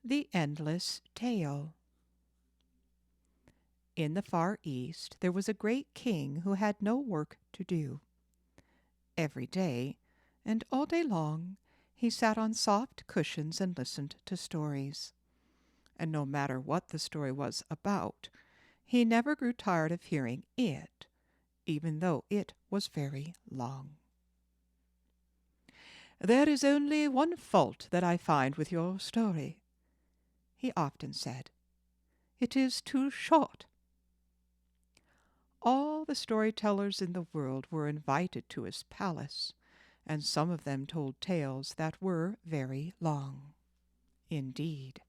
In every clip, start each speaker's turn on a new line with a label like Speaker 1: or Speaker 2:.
Speaker 1: The Endless Tale. In the far east there was a great king who had no work to do. Every day, and all day long, he sat on soft cushions and listened to stories. And no matter what the story was about, he never grew tired of hearing it, even though it was very long. "There is only one fault that I find with your story," he often said. "It is too short." All the storytellers in the world were invited to his palace, and some of them told tales that were very long indeed.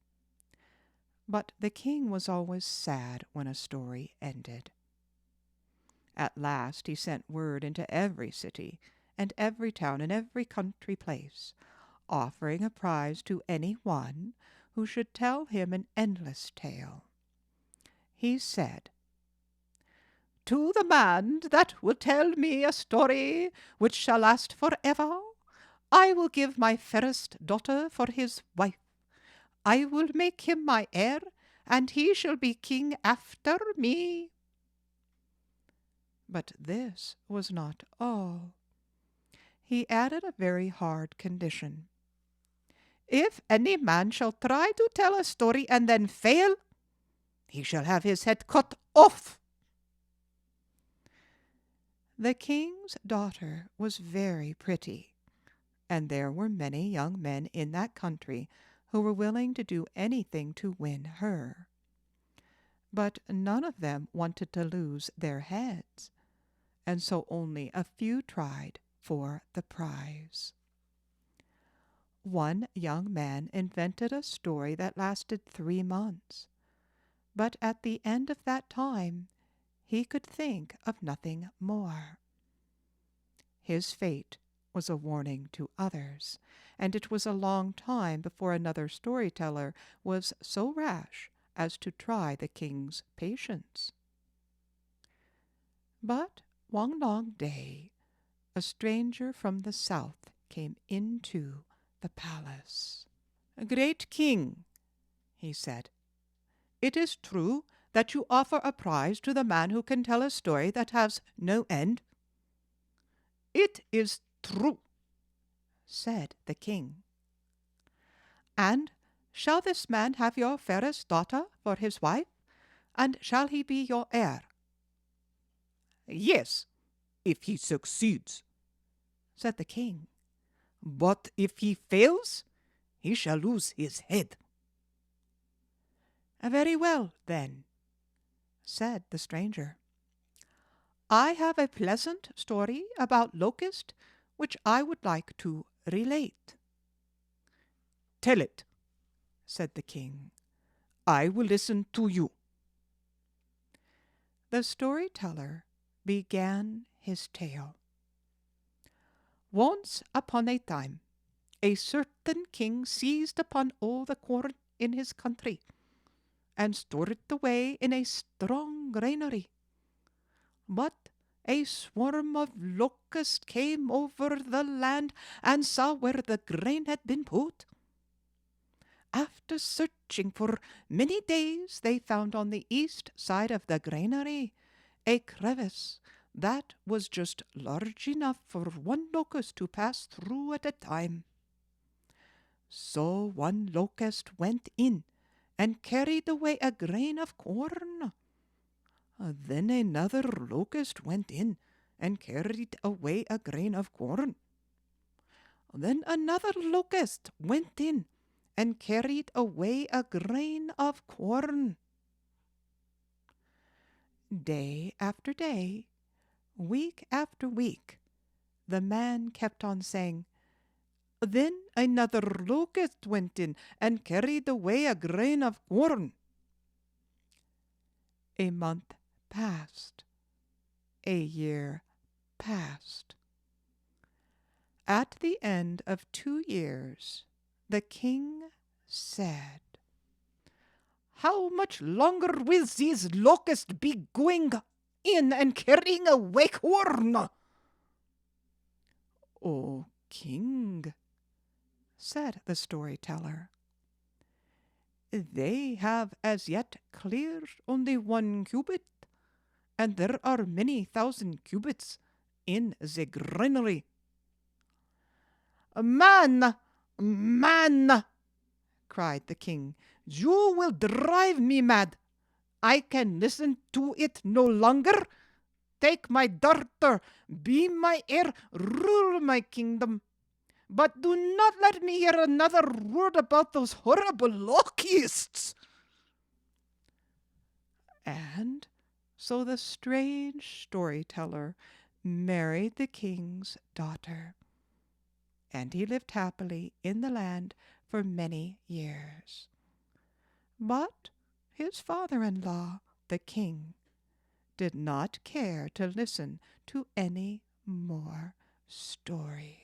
Speaker 1: But the king was always sad when a story ended. At last he sent word into every city and every town and every country place, offering a prize to any one who should tell him an endless tale. He said, "To the man that will tell me a story which shall last forever, I will give my fairest daughter for his wife. I will make him my heir, and he shall be king after me." But this was not all. He added a very hard condition. "If any man shall try to tell a story and then fail, he shall have his head cut off." The king's daughter was very pretty, and there were many young men in that country who were willing to do anything to win her. But none of them wanted to lose their heads, and so only a few tried for the prize. One young man invented a story that lasted 3 months, but at the end of that time he could think of nothing more. His fate was a warning to others, and it was a long time before another storyteller was so rash as to try the king's patience. But one long day a stranger from the south came into the palace. "Great king," he said, "it is true that you offer a prize to the man who can tell a story that has no end." "It is true," said the king. "And shall this man have your fairest daughter for his wife, and shall he be your heir?" "Yes, if he succeeds," said the king. "But if he fails, he shall lose his head." "Very well, then," said the stranger. "I have a pleasant story about Locust which I would like to relate." "Tell it," said the king. "I will listen to you." The storyteller began his tale. "Once upon a time, a certain king seized upon all the corn in his country and stored it away in a strong granary. But a swarm of locusts came over the land and saw where the grain had been put. After searching for many days, they found on the east side of the granary a crevice that was just large enough for one locust to pass through at a time. So one locust went in and carried away a grain of corn. Then another locust went in and carried away a grain of corn. Then another locust went in and carried away a grain of corn. Day after day, week after week, the man kept on saying, "Then another locust went in and carried away a grain of corn." A month passed. A year passed. At the end of 2 years, the king said, "How much longer will these locusts be going in and carrying away corn?" "O king," said the storyteller, They have as yet cleared only 1 cubit, and there are many thousand cubits in the granary. Man, man, cried the king, you will drive me mad. I can listen to it no longer. Take my daughter, be my heir, rule my kingdom. But do not let me hear another word about those horrible locusts. And so the strange storyteller married the king's daughter, and he lived happily in the land for many years. But his father-in-law, the king, did not care to listen to any more stories.